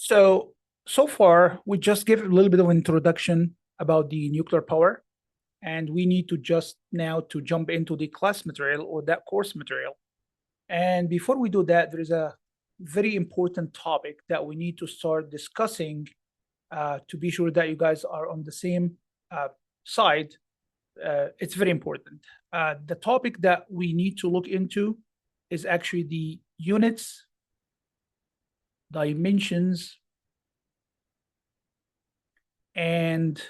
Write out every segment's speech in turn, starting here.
So far, we just gave a little bit of introduction about the nuclear power, and we need to just now to jump into the class material or that course material. And before we do that, there is a very important topic that we need to start discussing to be sure that you guys are on the same side. It's very important. The topic that we need to look into is actually the units, dimensions, and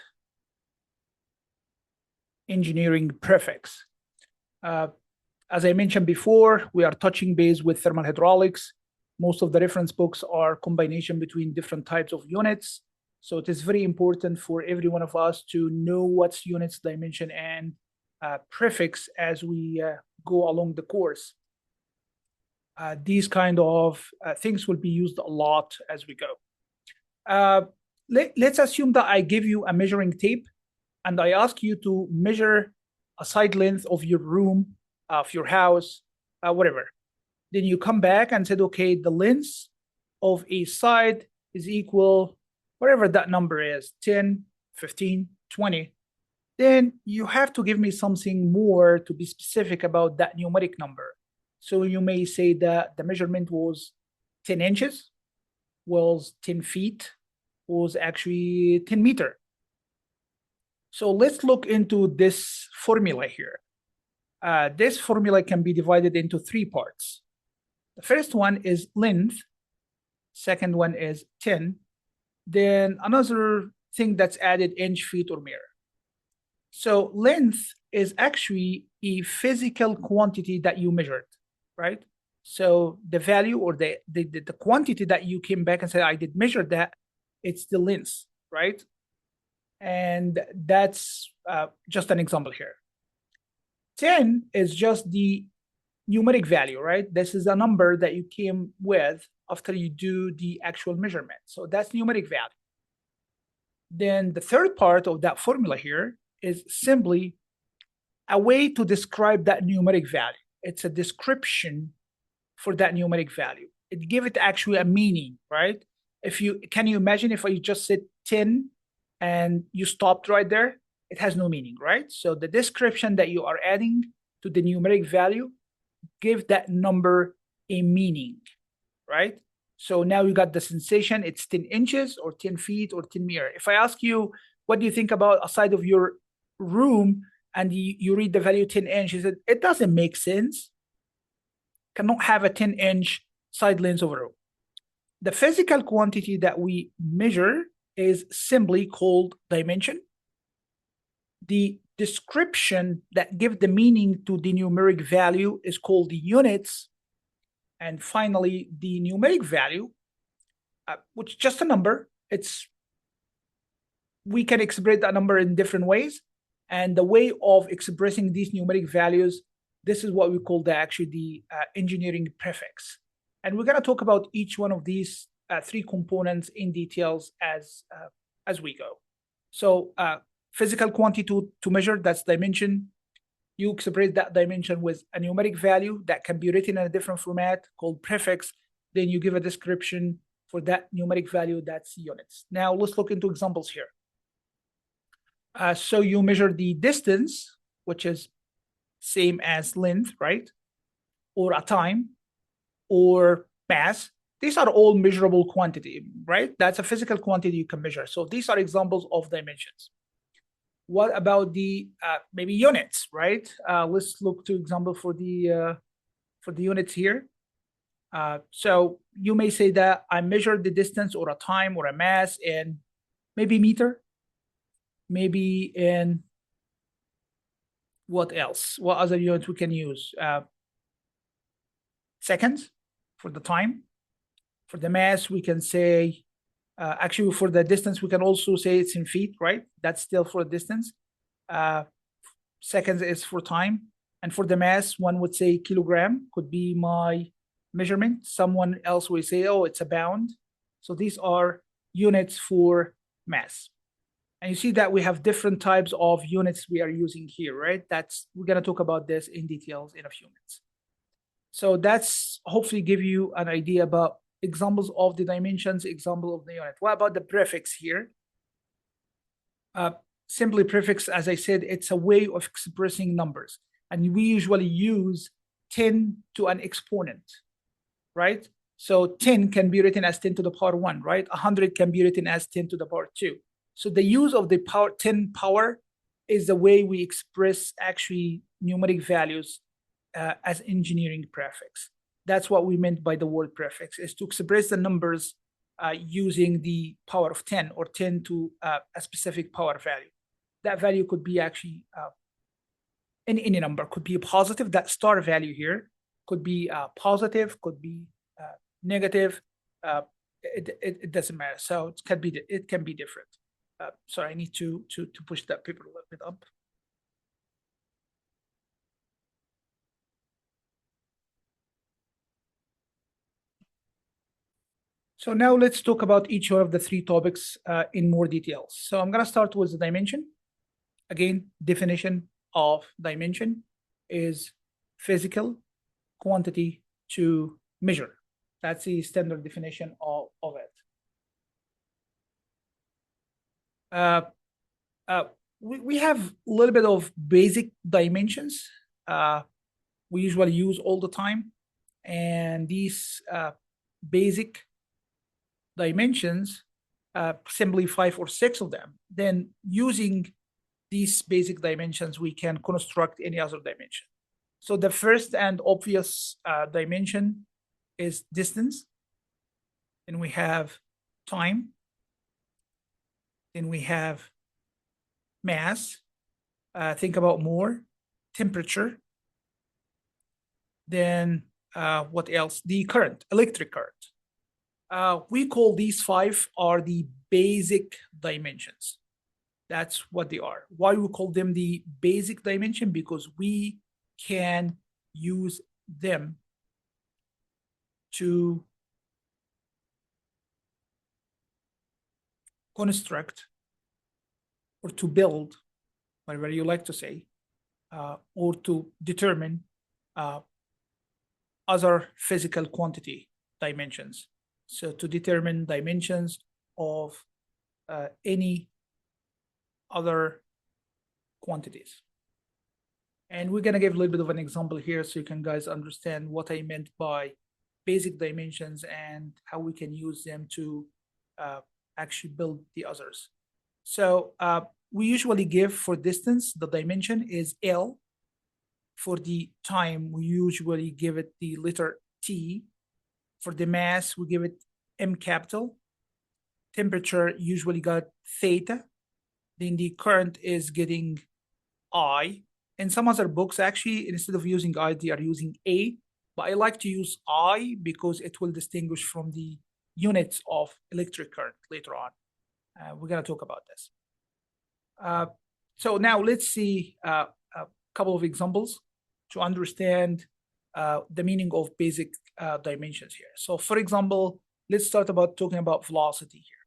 engineering prefix. As I mentioned before, we are touching base with thermal hydraulics. Most of the reference books are combination between different types of units. So it is very important for every one of us to know what's units, dimension, and prefix as we go along the course. These kind of things will be used a lot as we go. Let's assume that I give you a measuring tape and I ask you to measure a side length of your room, of your house, whatever. Then you come back and said, okay, the length of a side is equal, whatever that number is, 10, 15, 20. Then you have to give me something more to be specific about that numeric number. So you may say that the measurement was 10 inches, was 10 feet, was actually 10 meters. So let's look into this formula here. This formula can be divided into three parts. The first one is length. Second one is 10. Then another thing that's added, inch, feet, or meter. So length is actually a physical quantity that you measured, right? So the value or the quantity that you came back and said, I did measure that, it's the length, right? And that's just an example here. 10 is just the numeric value, right? This is a number that you came with after you do the actual measurement. So that's numeric value. Then the third part of that formula here is simply a way to describe that numeric value. It's a description for that numeric value. It gives it actually a meaning, right? Can you imagine if I just said 10 and you stopped right there? It has no meaning, right? So the description that you are adding to the numeric value give that number a meaning, right? So now you got the sensation, it's 10 inches or 10 feet or 10 meters. If I ask you, what do you think about a side of your room and you read the value 10 inches, it doesn't make sense. Cannot have a 10-inch side length of a room. The physical quantity that we measure is simply called dimension. The description that gives the meaning to the numeric value is called the units. And finally, the numeric value, which is just a number. We can express that number in different ways. And the way of expressing these numeric values, this is what we call the engineering prefix. And we're going to talk about each one of these three components in details as we go. So physical quantity to measure, that's dimension. You express that dimension with a numeric value that can be written in a different format called prefix. Then you give a description for that numeric value, that's units. Now let's look into examples here. So you measure the distance, which is same as length, right? Or a time, or mass. These are all measurable quantity, right? That's a physical quantity you can measure. So these are examples of dimensions. What about the maybe units, right? Let's look to example for the units here. So you may say that I measured the distance or a time or a mass in maybe meter, maybe in what else? What other units we can use? Seconds for the time. For the mass, we can say, actually for the distance, we can also say it's in feet, right? That's still for distance. Seconds is for time. And for the mass, one would say kilogram could be my measurement. Someone else will say, oh, it's a pound. So these are units for mass. And you see that we have different types of units we are using here, right? We're going to talk about this in details in a few minutes. So that's hopefully give you an idea about examples of the dimensions, example of the unit. What about the prefix here? Simply prefix, as I said, it's a way of expressing numbers. And we usually use 10 to an exponent, right? So 10 can be written as 10 to the power 1, right? 100 can be written as 10 to the power 2. So the use of the power 10 power is the way we express actually numeric values as engineering prefix. That's what we meant by the word prefix, is to express the numbers using the power of 10 or 10 to a specific power value. That value could be actually any number, could be a positive, that star value here could be positive, could be negative. It doesn't matter. So it can be different. Sorry, I need to push that paper a little bit up. So now let's talk about each one of the three topics in more details. So I'm going to start with the dimension. Again, definition of dimension is physical quantity to measure. That's the standard definition of it. We have a little bit of basic dimensions we usually use all the time. And these basic dimensions, simply 5 or 6 of them, then using these basic dimensions, we can construct any other dimension. So the first and obvious dimension is distance. Then we have time. Then we have mass. Think about more. Temperature. Then what else? The current, electric current. We call these 5 are the basic dimensions. That's what they are. Why we call them the basic dimension? Because we can use them to construct or to build, whatever you like to say, or to determine other physical quantity dimensions. So to determine dimensions of any other quantities. And we're going to give a little bit of an example here so you can guys understand what I meant by basic dimensions and how we can use them to actually build the others. So we usually give for distance, the dimension is L. For the time, we usually give it the letter T. For the mass, we give it M capital. Temperature usually got theta. Then the current is getting I. In some other books, actually, instead of using I, they are using A. But I like to use I because it will distinguish from the units of electric current later on. We're going to talk about this. So now let's see a couple of examples to understand the meaning of basic dimensions here. So for example, let's start about talking about velocity here.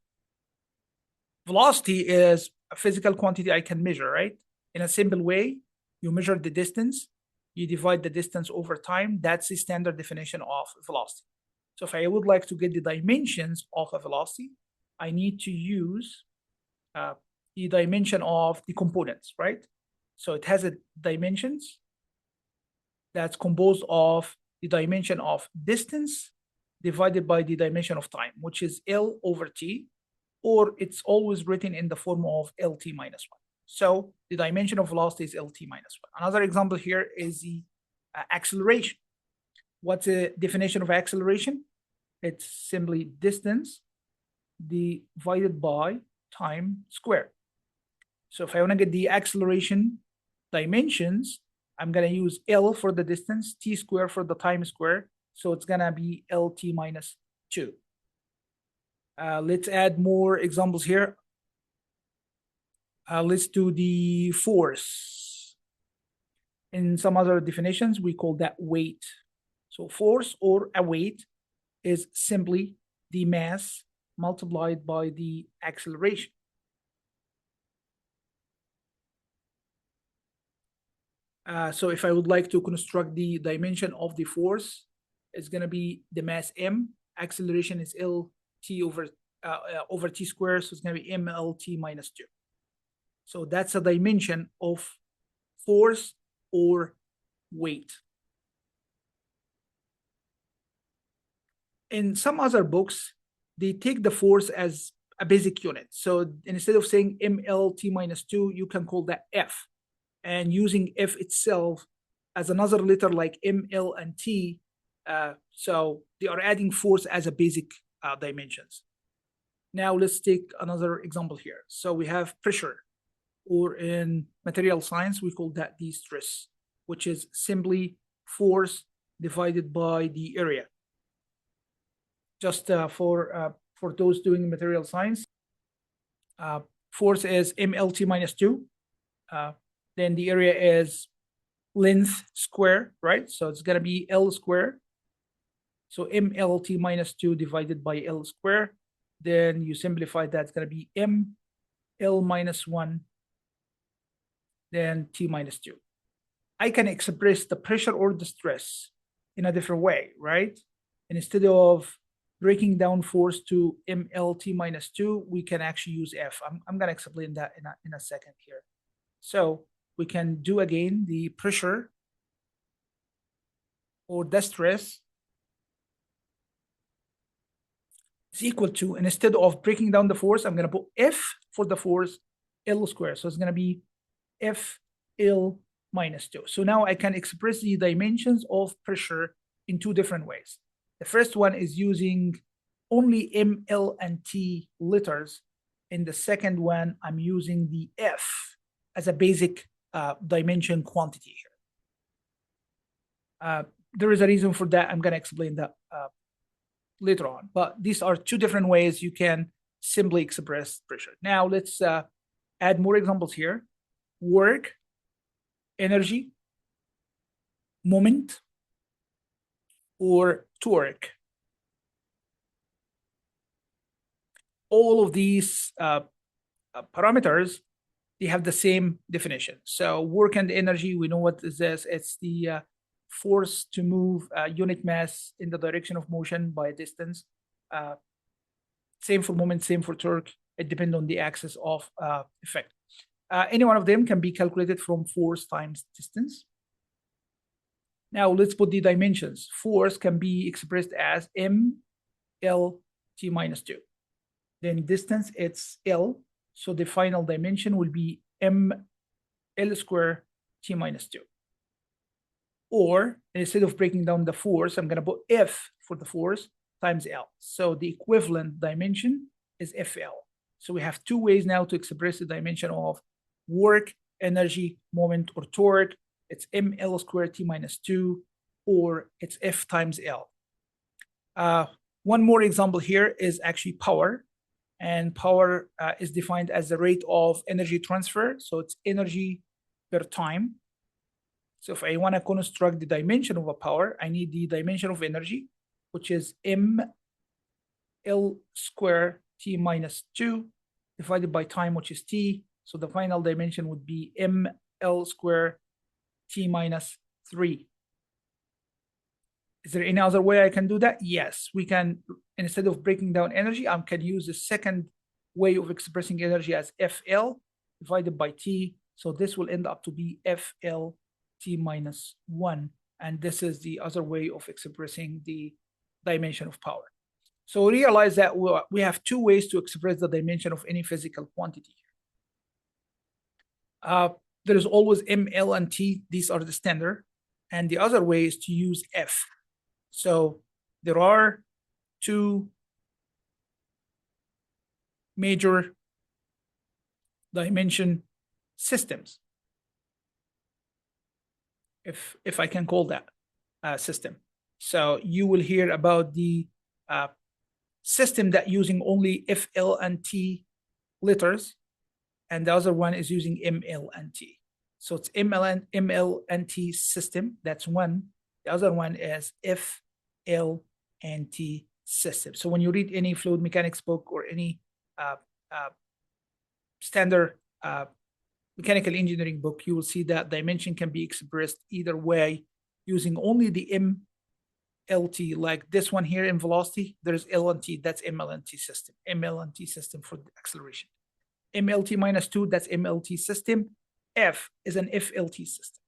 Velocity is a physical quantity I can measure, right? In a simple way, you measure the distance, you divide the distance over time. That's the standard definition of velocity. So if I would like to get the dimensions of a velocity, I need to use the dimension of the components, right? So it has a dimensions that's composed of the dimension of distance divided by the dimension of time, which is L over T, or it's always written in the form of LT minus 1. So the dimension of velocity is LT minus 1. Another example here is the acceleration. What's the definition of acceleration? It's simply distance divided by time squared. So if I want to get the acceleration dimensions, I'm going to use L for the distance, T squared for the time squared. So it's going to be LT minus 2. Let's add more examples here. Let's do the force. In some other definitions, we call that weight. So force or a weight is simply the mass multiplied by the acceleration. So if I would like to construct the dimension of the force, it's going to be the mass M acceleration is LT over T squared, so it's going to be MLT minus 2. So that's a dimension of force or weight. In some other books, they take the force as a basic unit. So instead of saying MLT minus 2, you can call that F. And using F itself as another letter like ML and T, so they are adding force as a basic dimensions. Now let's take another example here. So we have pressure, or in material science, we call that the stress, which is simply force divided by the area. Just for those doing material science, force is MLT minus 2. Then the area is length square, right? So it's going to be L square. So MLT minus 2 divided by L square. Then you simplify that, it's going to be ML minus 1, then T minus 2. I can express the pressure or the stress in a different way, right? And instead of breaking down force to MLT minus 2, we can actually use F. I'm going to explain that in a second here. So we can do again the pressure or the stress is equal to, and instead of breaking down the force, I'm going to put F for the force, L squared. So it's going to be FL minus 2. So now I can express the dimensions of pressure in two different ways. The first one is using only ML and T letters. In the second one, I'm using the F as a basic dimension quantity here. There is a reason for that. I'm going to explain that later on. But these are two different ways you can simply express pressure. Now let's add more examples here. Work, energy, moment, or torque. All of these parameters, they have the same definition. So work and energy, we know what is this. It's the force to move unit mass in the direction of motion by a distance. Same for moment, same for torque. It depends on the axis of effect. Any one of them can be calculated from force times distance. Now let's put the dimensions. Force can be expressed as ML T minus 2. Then distance, it's L. So the final dimension will be ML square T minus 2. Or instead of breaking down the force, I'm going to put F for the force times L. So the equivalent dimension is FL. So we have two ways now to express the dimension of work, energy, moment, or torque. It's ML squared T minus 2, or it's F times L. One more example here is actually power. And power is defined as the rate of energy transfer. So it's energy per time. So if I want to construct the dimension of a power, I need the dimension of energy, which is ML squared T minus 2 divided by time, which is T. So the final dimension would be ML squared T minus 3. Is there any other way I can do that? Yes, we can. Instead of breaking down energy, I can use the second way of expressing energy as FL divided by T. So this will end up to be FL T minus 1. And this is the other way of expressing the dimension of power. So realize that we have two ways to express the dimension of any physical quantity. There is always ML and T. These are the standard. And the other way is to use F. So there are two major dimension systems, if I can call that system. So you will hear about the system that using only FL and T letters, and the other one is using ML and T. So it's ML and T system. That's one. The other one is FL and T system. So when you read any fluid mechanics book or any standard mechanical engineering book, you will see that dimension can be expressed either way using only the LT, like this one here in velocity, there's L and T, that's MLNT system. MLNT system for the acceleration. MLT minus 2, that's MLT system. F is an FLT system.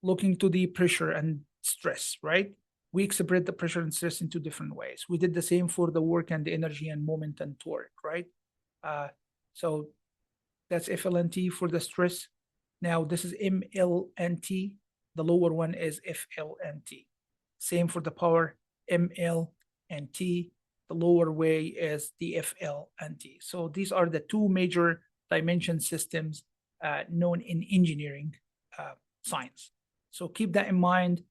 Looking to the pressure and stress, right? We express the pressure and stress in two different ways. We did the same for the work and the energy and moment and torque, right? So that's FLNT for the stress. Now this is MLNT. The lower one is FLNT. Same for the power, ML and T. The lower way is the FL and T. So these are the two major dimension systems known in engineering science. So keep that in mind.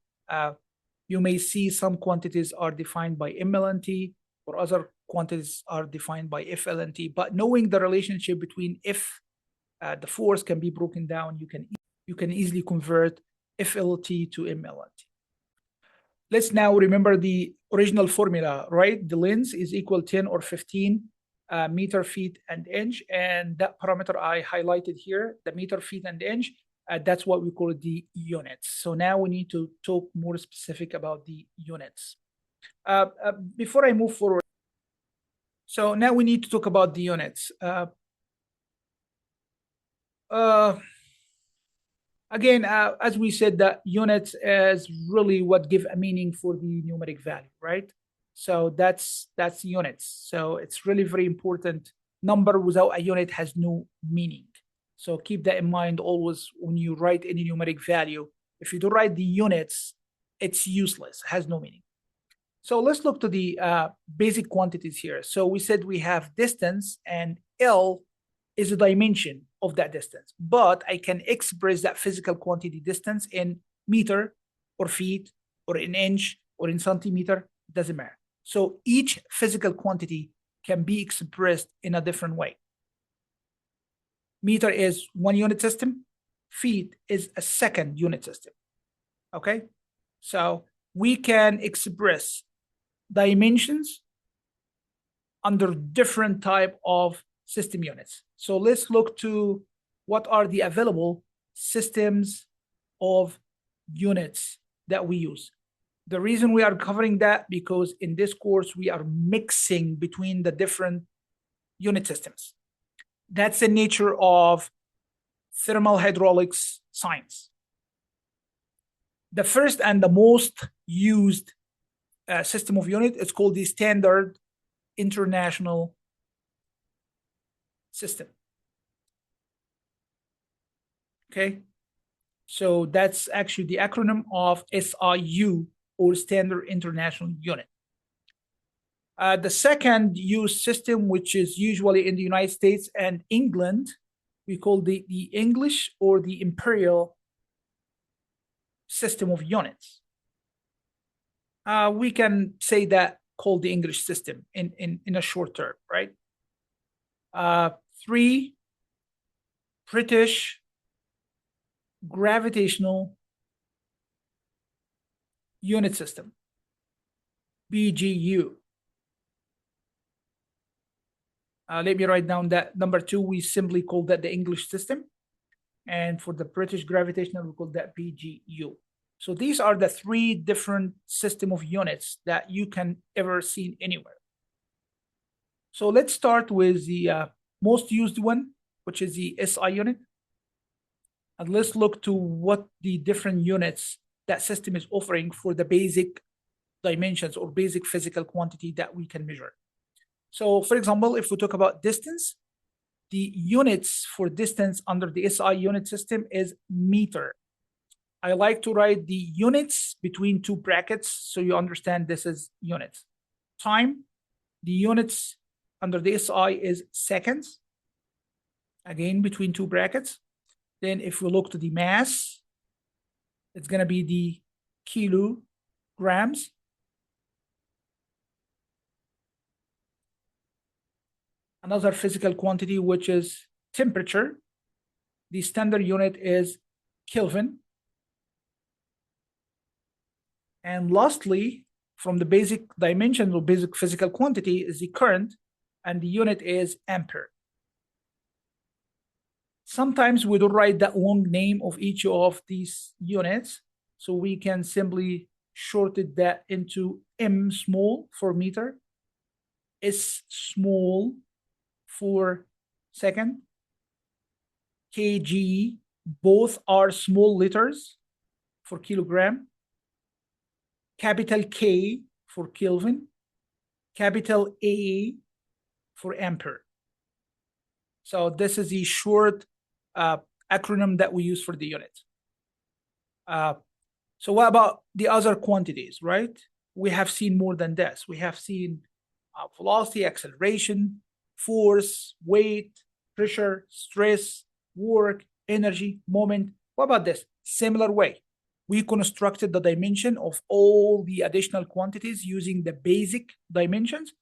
You may see some quantities are defined by ML and T, or other quantities are defined by FL and T. But knowing the relationship between if the force can be broken down, you can easily convert FLT to MLT. Let's now remember the original formula, right? The length is equal 10 or 15 meter, feet, and inch. And that parameter I highlighted here, the meter, feet, and inch, that's what we call the units. So now we need to talk more specific about the units. Before I move forward, so now we need to talk about the units. Again, as we said, that units is really what give a meaning for the numeric value, right? So that's units. So it's really very important. Number without a unit has no meaning. So keep that in mind always when you write any numeric value. If you don't write the units, it's useless, has no meaning. So let's look to the basic quantities here. So we said we have distance, and L is a dimension of that distance, but I can express that physical quantity distance in meter or feet or in inch or in centimeter, doesn't matter. So each physical quantity can be expressed in a different way. Meter is one unit system, feet is a second unit system, okay? So we can express dimensions under different type of system units. So let's look to what are the available systems of units that we use. The reason we are covering that, because in this course we are mixing between the different unit systems. That's the nature of thermal hydraulics science. The first and the most used system of unit is called the Standard International System. Okay, so that's actually the acronym of SIU, or Standard International Unit. The second used system, which is usually in the United States and England, we call the English or the Imperial System of Units. We can say that called the English system in a short term, right? 3, British Gravitational Unit System, BGU. Let me write down that number 2, we simply call that the English system. And for the British gravitational, we call that BGU. So these are the 3 different system of units that you can ever see anywhere. So let's start with the most used one, which is the SI unit. And let's look to what the different units that system is offering for the basic dimensions or basic physical quantity that we can measure. So for example, if we talk about distance, the units for distance under the SI unit system is meter. I like to write the units between 2 brackets so you understand this is units. Time, the units under the SI is seconds, again between 2 brackets. Then if we look to the mass, it's going to be the kilograms. Another physical quantity, which is temperature. The standard unit is Kelvin. And lastly, from the basic dimension or basic physical quantity is the current, and the unit is ampere. Sometimes we don't write that long name of each of these units, so we can simply shorted that into m small for meter, s small for second, kg, both are small letters for kilogram, capital K for Kelvin, capital A for ampere. So this is the short acronym that we use for the unit. So what about the other quantities, right? We have seen more than this. We have seen velocity, acceleration, force, weight, pressure, stress, work, energy, moment. What about this? Similar way. We constructed the dimension of all the additional quantities using the basic dimensions.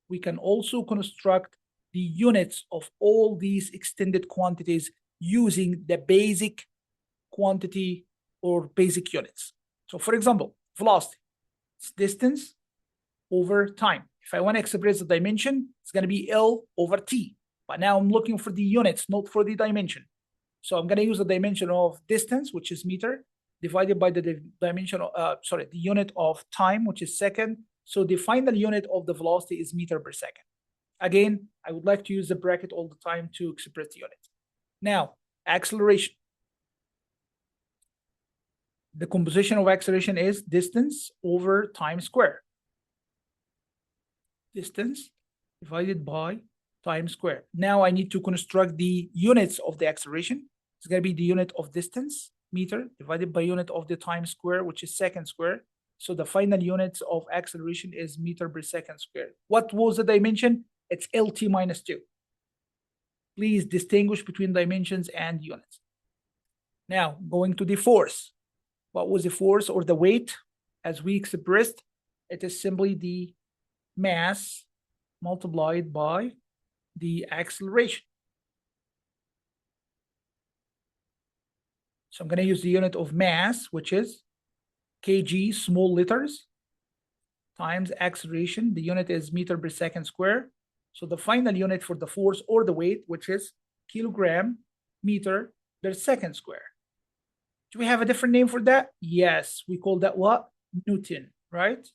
We can also construct the units of all these extended quantities using the basic quantity or basic units. So for example, velocity, it's distance over time. If I want to express the dimension, it's going to be L over T. But now I'm looking for the units, not for the dimension. So I'm going to use the dimension of distance, which is meter, divided by the dimension of, the unit of time, which is second. So the final unit of the velocity is meter per second. Again, I would like to use the bracket all the time to express the unit. Now, acceleration. The composition of acceleration is distance over time square. Distance divided by time square. Now I need to construct the units of the acceleration. It's going to be the unit of distance, meter, divided by unit of the time square, which is second square. So the final units of acceleration is meter per second square. What was the dimension? It's LT minus 2. Please distinguish between dimensions and units. Now, going to the force. What was the force or the weight? As we expressed, it is simply the mass multiplied by the acceleration. So I'm going to use the unit of mass, which is kg, small letters, times acceleration. The unit is meter per second square. So the final unit for the force or the weight, which is kilogram meter per second square. Do we have a different name for that? Yes, we call that what? Newton, right?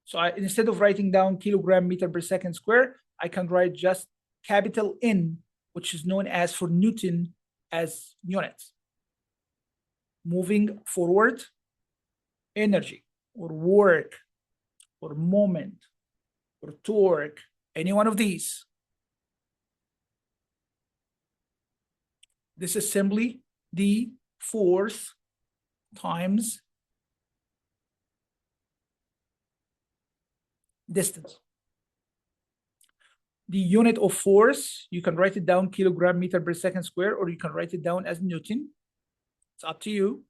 So instead of writing down kilogram meter per second square, I can write just capital N, which is known as for Newton as units. Moving forward, energy or work or moment or torque, any one of these. This is simply the force times distance. The unit of force, you can write it down kilogram meter per second square, or you can write it down as Newton. It's up to you.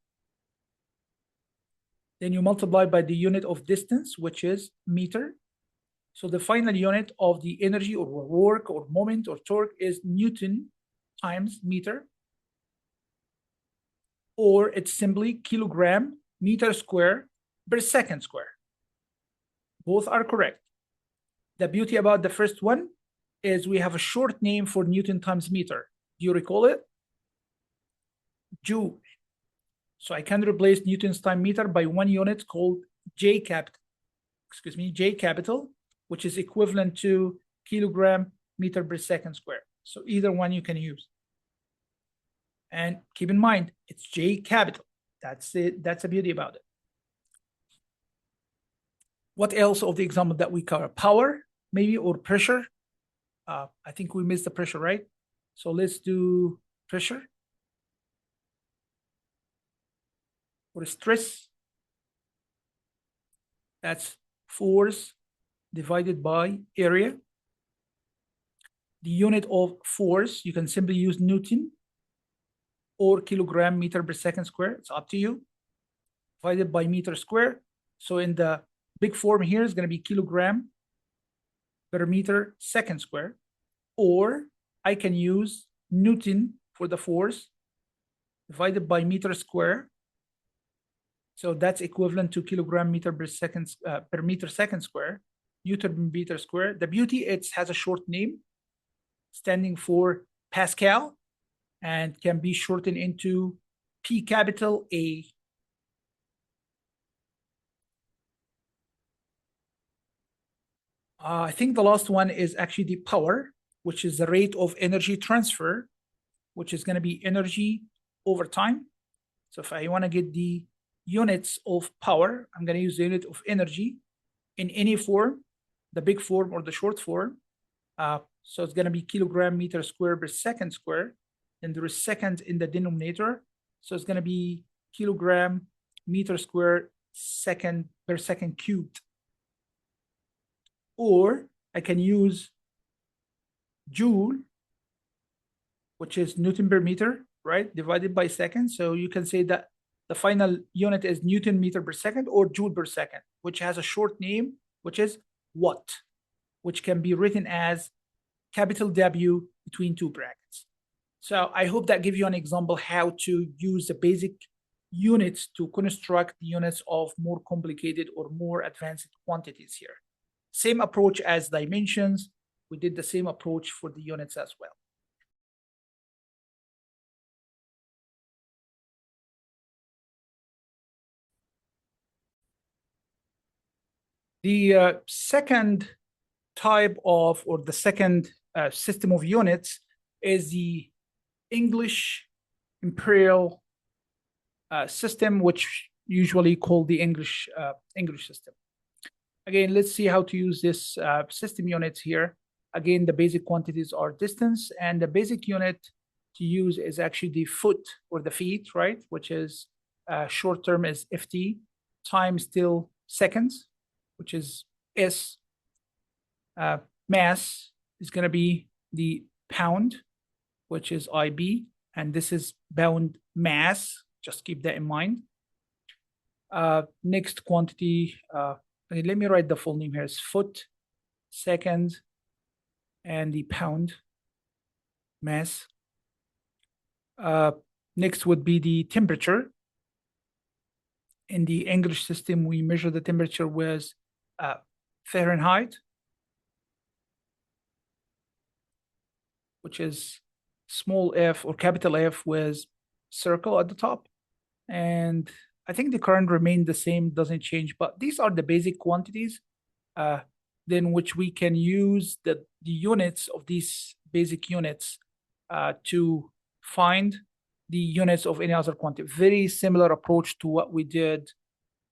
Then you multiply by the unit of distance, which is meter. So the final unit of the energy or work or moment or torque is Newton times meter. Or it's simply kilogram meter square per second square. Both are correct. The beauty about the first one is we have a short name for Newton times meter. Do you recall it? Joule. So I can replace Newton's time meter by one unit called J capital, which is equivalent to kilogram meter per second square. So either one you can use. And keep in mind, it's J capital. That's it. That's the beauty about it. What else of the example that we cover? Power, maybe, or pressure. I think we missed the pressure, right? So let's do pressure. Or stress. That's force divided by area. The unit of force, you can simply use Newton or kilogram meter per second square. It's up to you. Divided by meter square. So in the big form here is going to be kilogram per meter second square. Or I can use Newton for the force divided by meter square. So that's equivalent to kilogram meter per second per meter second square, Newton per meter square. The beauty, it has a short name standing for Pascal and can be shortened into P capital A. I think the last one is actually the power, which is the rate of energy transfer, which is going to be energy over time. So if I want to get the units of power, I'm going to use the unit of energy in any form, the big form or the short form. So it's going to be kilogram meter square per second square. And there is second in the denominator. So it's going to be kilogram meter square second per second cubed. Or I can use joule, which is Newton per meter, right? Divided by second. So you can say that the final unit is Newton meter per second or joule per second, which has a short name, which is watt, which can be written as capital W between two brackets. So I hope that gives you an example how to use the basic units to construct the units of more complicated or more advanced quantities here. Same approach as dimensions. We did the same approach for the units as well. The second type of, or the second system of units is the English imperial system, which usually called the English system. Again, let's see how to use this system units here. Again, the basic quantities are distance, and the basic unit to use is actually the foot or the feet, right? Which is short term is FT, time still seconds, which is S. Mass is going to be the pound, which is IB, and this is pound mass. Just keep that in mind. Next quantity, let me write the full name here. It's foot, second, and the pound mass. Next would be the temperature. In the English system, we measure the temperature with Fahrenheit, which is small f or capital F with circle at the top. And I think the current remained the same, doesn't change, but these are the basic quantities then which we can use the units of these basic units to find the units of any other quantity. Very similar approach to what we did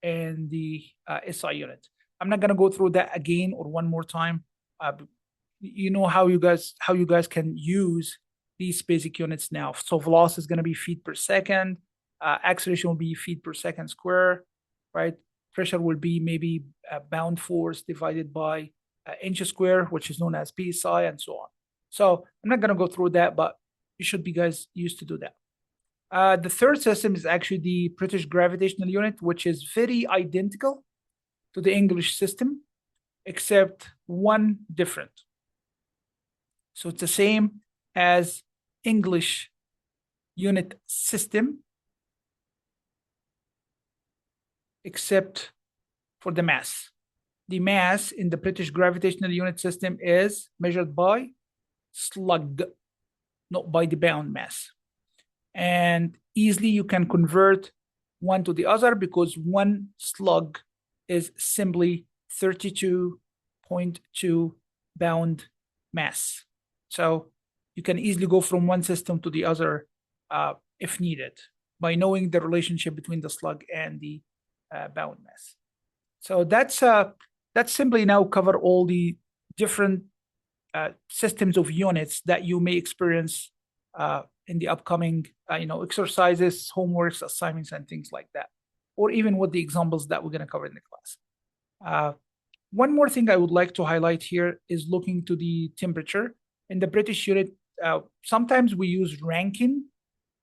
in the SI unit. I'm not going to go through that again or one more time. You know how you guys can use these basic units now. So velocity is going to be feet per second. Acceleration will be feet per second square, right? Pressure will be maybe bound force divided by inches square, which is known as PSI, and so on. So I'm not going to go through that, but you should be guys used to do that. The third system is actually the British gravitational unit, which is very identical to the English system, except one different. So it's the same as English unit system, except for the mass. The mass in the British gravitational unit system is measured by slug, not by the bound mass. And easily you can convert one to the other because one slug is simply 32.2 bound mass. So you can easily go from one system to the other if needed by knowing the relationship between the slug and the bound mass. So that's simply now cover all the different systems of units that you may experience in the upcoming exercises, homeworks, assignments, and things like that, or even with the examples that we're going to cover in the class. One more thing I would like to highlight here is looking to the temperature. In the British unit, sometimes we use Rankine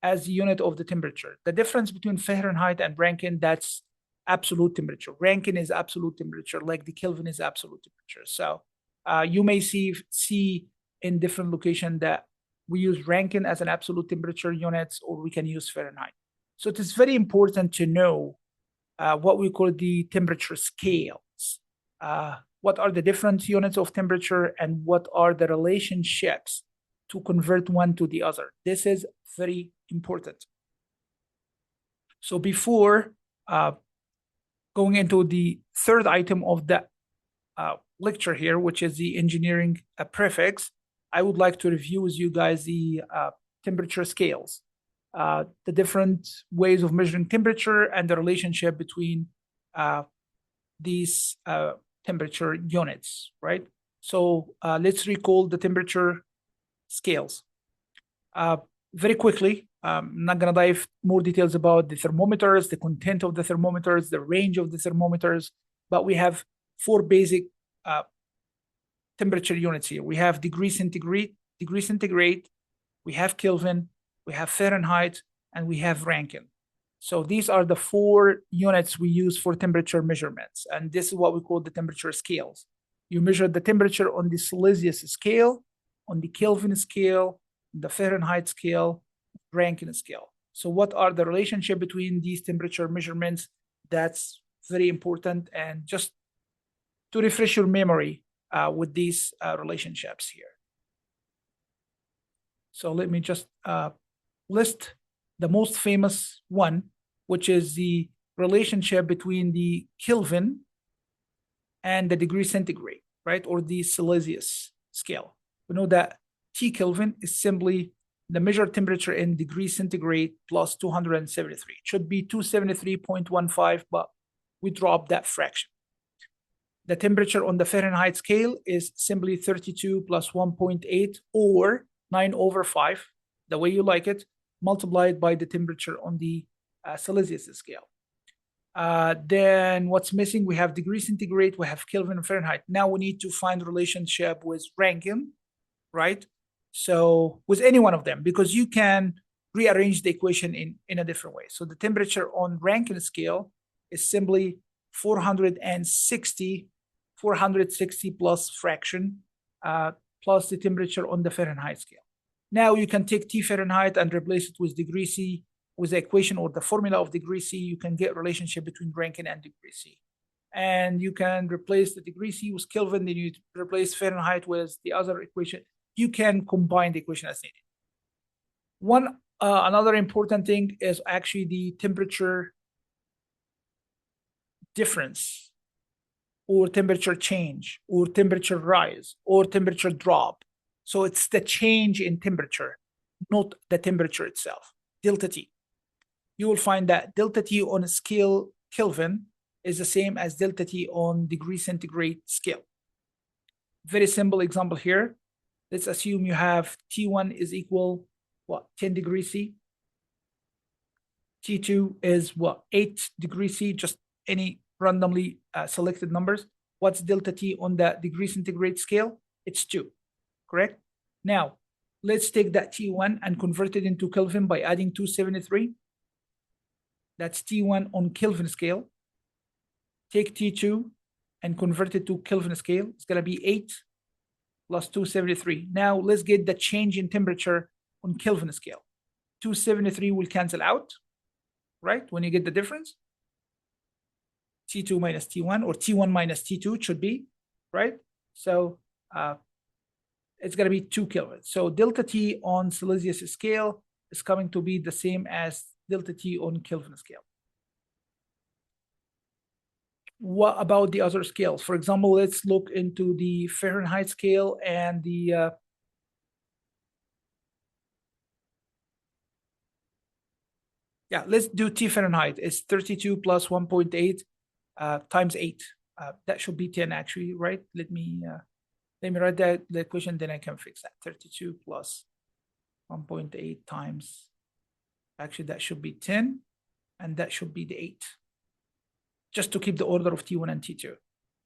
as the unit of the temperature. The difference between Fahrenheit and Rankine, that's absolute temperature. Rankine is absolute temperature, like the Kelvin is absolute temperature. So you may see in different locations that we use Rankine as an absolute temperature units, or we can use Fahrenheit. So it is very important to know what we call the temperature scales. What are the different units of temperature and what are the relationships to convert one to the other? This is very important. So before going into the third item of the lecture here, which is the engineering prefix, I would like to review with you guys the temperature scales, the different ways of measuring temperature and the relationship between these temperature units, right? So let's recall the temperature scales. Very quickly, I'm not going to dive more details about the thermometers, the content of the thermometers, the range of the thermometers, but we have four basic temperature units here. We have degree centigrade, we have Kelvin, we have Fahrenheit, and we have Rankine. So these are the four units we use for temperature measurements, and this is what we call the temperature scales. You measure the temperature on the Celsius scale, on the Kelvin scale, the Fahrenheit scale, Rankine scale. So what are the relationship between these temperature measurements? That's very important, and just to refresh your memory with these relationships here. So let me just list the most famous one, which is the relationship between the Kelvin and the degree centigrade, right? Or the Celsius scale. We know that T Kelvin is simply the measured temperature in degree centigrade plus 273. It should be 273.15, but we dropped that fraction. The temperature on the Fahrenheit scale is simply 32 plus 1.8 or 9/5, the way you like it, multiplied by the temperature on the Celsius scale. Then what's missing? We have degree centigrade, we have Kelvin and Fahrenheit. Now we need to find a relationship with Rankine, right? So with any one of them, because you can rearrange the equation in a different way. So the temperature on Rankine scale is simply 460 plus fraction plus the temperature on the Fahrenheit scale. Now you can take T Fahrenheit and replace it with degree C with the equation or the formula of degree C. You can get relationship between Rankine and degree C. And you can replace the degree C with Kelvin, then you replace Fahrenheit with the other equation. You can combine the equation as needed. Another important thing is actually the temperature difference or temperature change or temperature rise or temperature drop. So it's the change in temperature, not the temperature itself, delta T. You will find that delta T on a scale Kelvin is the same as delta T on degree centigrade scale. Very simple example here. Let's assume you have T1 is equal, 10 degrees C. T2 is 8 degrees C, just any randomly selected numbers. What's delta T on the degree centigrade scale? It's 2, correct? Now, let's take that T1 and convert it into Kelvin by adding 273. That's T1 on Kelvin scale. Take T2 and convert it to Kelvin scale. It's going to be 8 plus 273. Now, let's get the change in temperature on Kelvin scale. 273 will cancel out, right? When you get the difference. T2 minus T1 or T1 minus T2 it should be, right? So it's going to be 2 Kelvin. So delta T on Celsius scale is coming to be the same as delta T on Kelvin scale. What about the other scales? For example, let's look into the Fahrenheit scale and the let's do T Fahrenheit. It's 32 plus 1.8 times 8. That should be 10 actually, right? Let me write that the equation, then I can fix that. 32 plus 1.8 times, actually that should be 10, and that should be the 8. Just to keep the order of T1 and T2.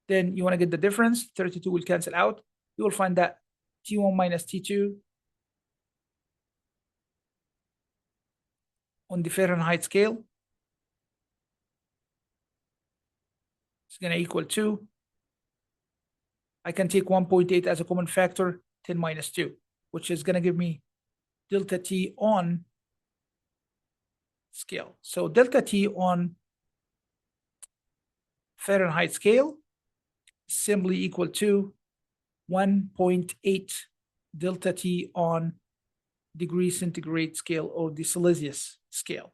Then you want to get the difference. 32 will cancel out. You will find that T1 minus T2 on the Fahrenheit scale is going to equal 2. I can take 1.8 as a common factor, 10 minus 2, which is going to give me delta T on scale. So delta T on Fahrenheit scale is simply equal to 1.8 delta T on degree centigrade scale or the Celsius scale.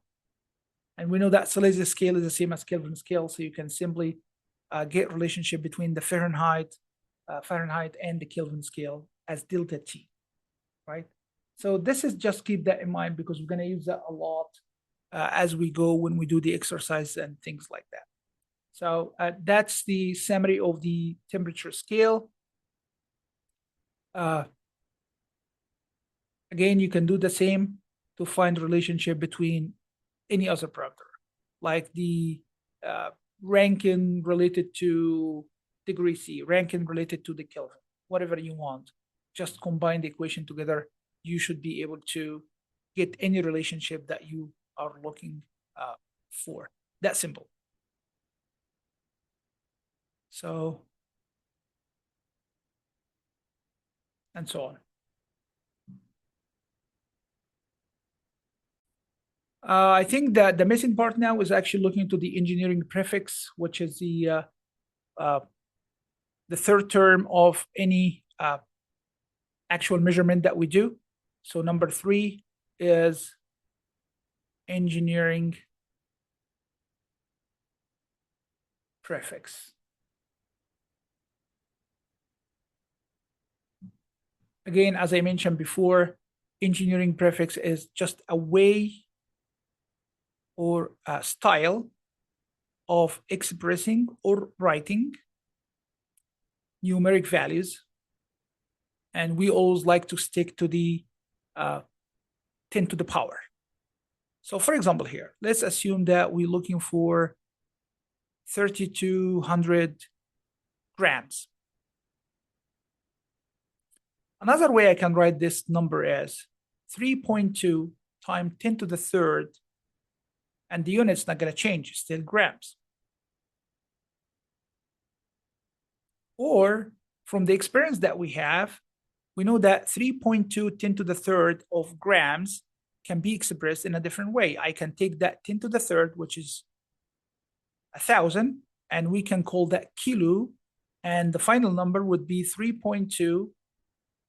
And we know that Celsius scale is the same as Kelvin scale, so you can simply get relationship between the Fahrenheit and the Kelvin scale as delta T, right? So this is just keep that in mind because we're going to use that a lot as we go when we do the exercise and things like that. So that's the summary of the temperature scale. Again, you can do the same to find relationship between any other parameter, like the Rankine related to degree C, Rankine related to the Kelvin, whatever you want. Just combine the equation together. You should be able to get any relationship that you are looking for. That simple. So, and so on. I think that the missing part now is actually looking into the engineering prefix, which is the third term of any actual measurement that we do. So number 3 is engineering prefix. Again, as I mentioned before, engineering prefix is just a way or a style of expressing or writing numeric values. And we always like to stick to the 10 to the power. So for example here, let's assume that we're looking for 3,200 grams. Another way I can write this number as 3.2 times 10 to the third, and the unit's not going to change, it's still grams. Or from the experience that we have, we know that 3.2 10 to the third of grams can be expressed in a different way. I can take that 10 to the third, which is 1,000, and we can call that kilo, and the final number would be 3.2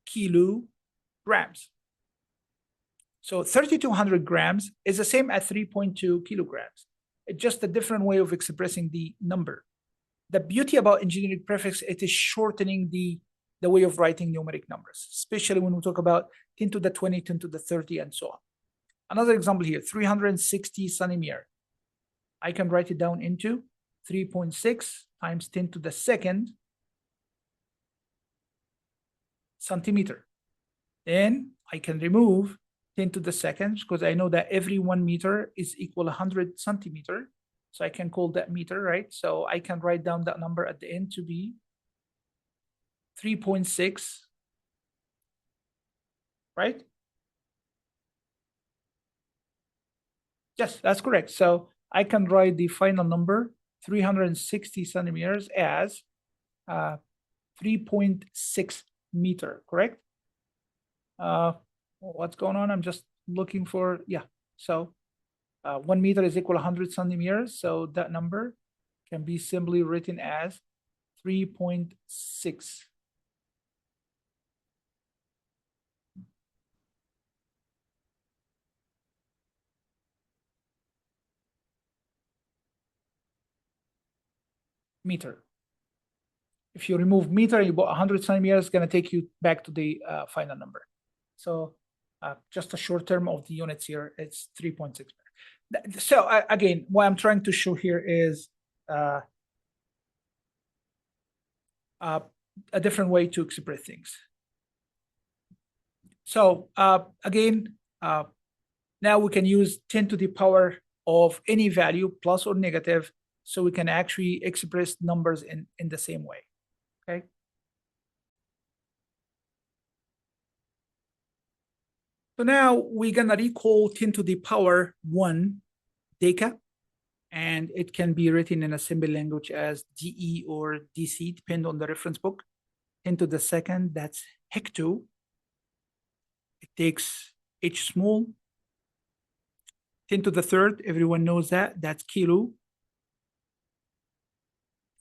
kilograms. So 3,200 grams is the same as 3.2 kilograms. It's just a different way of expressing the number. The beauty about engineering prefix, it is shortening the way of writing numeric numbers, especially when we talk about 10 to the 20, 10 to the 30, and so on. Another example here, 360 centimeter. I can write it down into 3.6 times 10 to the second centimeter. Then I can remove 10 to the second because I know that every 1 meter is equal 100 centimeter. So I can call that meter, right? So I can write down that number at the end to be 3.6, right? Yes, that's correct. So I can write the final number, 360 centimeters, as 3.6 meter, correct? What's going on? I'm just looking for, yeah. So 1 meter is equal to 100 centimeters. So that number can be simply written as 3.6. meter. If you remove meter, you put 100 centimeters, it's going to take you back to the final number. So just a short term of the units here, it's 3.6. So again, what I'm trying to show here is a different way to express things. So again, now we can use 10 to the power of any value, plus or negative, so we can actually express numbers in the same way, okay? So now we're gonna recall 10 to the power 1 deca, and it can be written in a simple language as DE or DC, depend on the reference book. 10 to the second, that's hecto. It takes H small. 10 to the third, everyone knows that, that's kilo,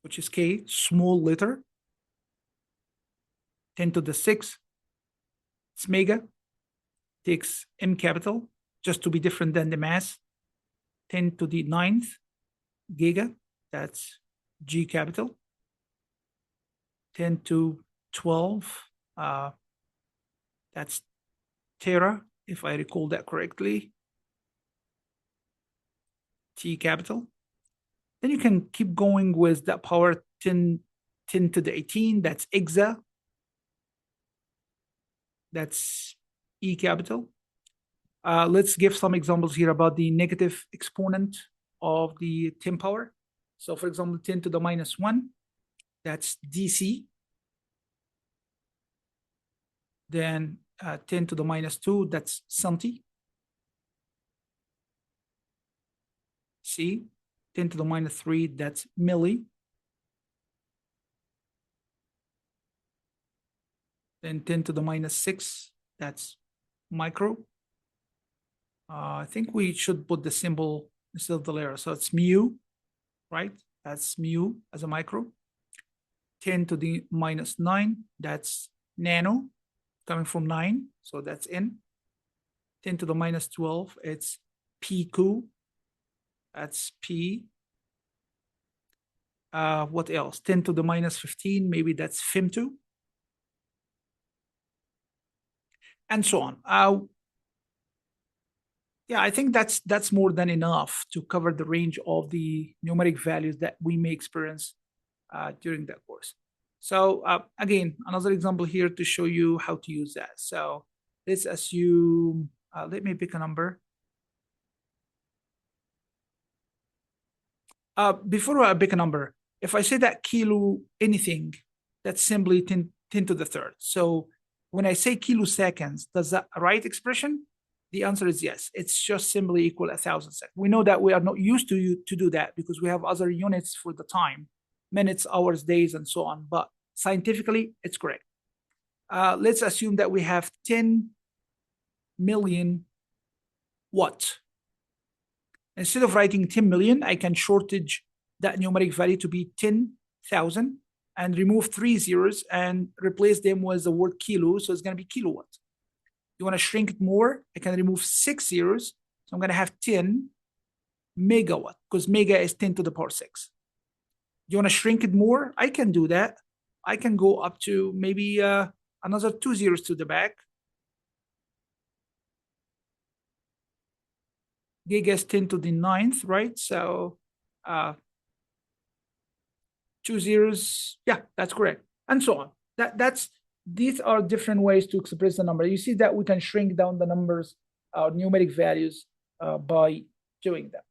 which is K, small letter. 10 to the 6th, it's mega, takes M capital, just to be different than the mass. 10 to the 9th, giga, that's G capital, 10 to 12, that's tera, if I recall that correctly. T capital. Then you can keep going with that power 10 to the 18, that's exa. That's E capital. Let's give some examples here about the negative exponent of the 10 power. So for example, 10 to the minus 1, that's DC. Then 10 to the minus 2, that's centi. C. 10 to the minus 3, that's milli. Then 10 to the minus 6, that's micro. I think we should put the symbol instead of the letter. So it's mu, right? That's mu as a micro. 10 to the minus 9, that's nano, coming from 9, so that's N. 10 to the minus 12, it's PQ, that's P. What else? 10 to the minus 15, maybe that's femto. And so on. Yeah, I think that's more than enough to cover the range of the numeric values that we may experience during that course. So again, another example here to show you how to use that. So let's assume, let me pick a number. Before I pick a number, if I say that kilo anything, that's simply 10 to the third. So when I say kiloseconds, does that right expression? The answer is yes. It's just simply equal 1,000 seconds. We know that we are not used to do that because we have other units for the time, minutes, hours, days, and so on. But scientifically, it's correct. Let's assume that we have 10 million watt. Instead of writing 10 million, I can shortage that numeric value to be 10,000 and remove 3 zeros and replace them with the word kilo. So it's going to be kilowatt. You want to shrink it more? I can remove 6 zeros. So I'm going to have 10 megawatt because mega is 10 to the power 6. You want to shrink it more? I can do that. I can go up to maybe another 2 zeros to the back. Giga is 10 to the 9th, right? So 2 zeros. Yeah, that's correct. And so on. These are different ways to express the number. You see that we can shrink down the numbers, our numeric values, by doing that.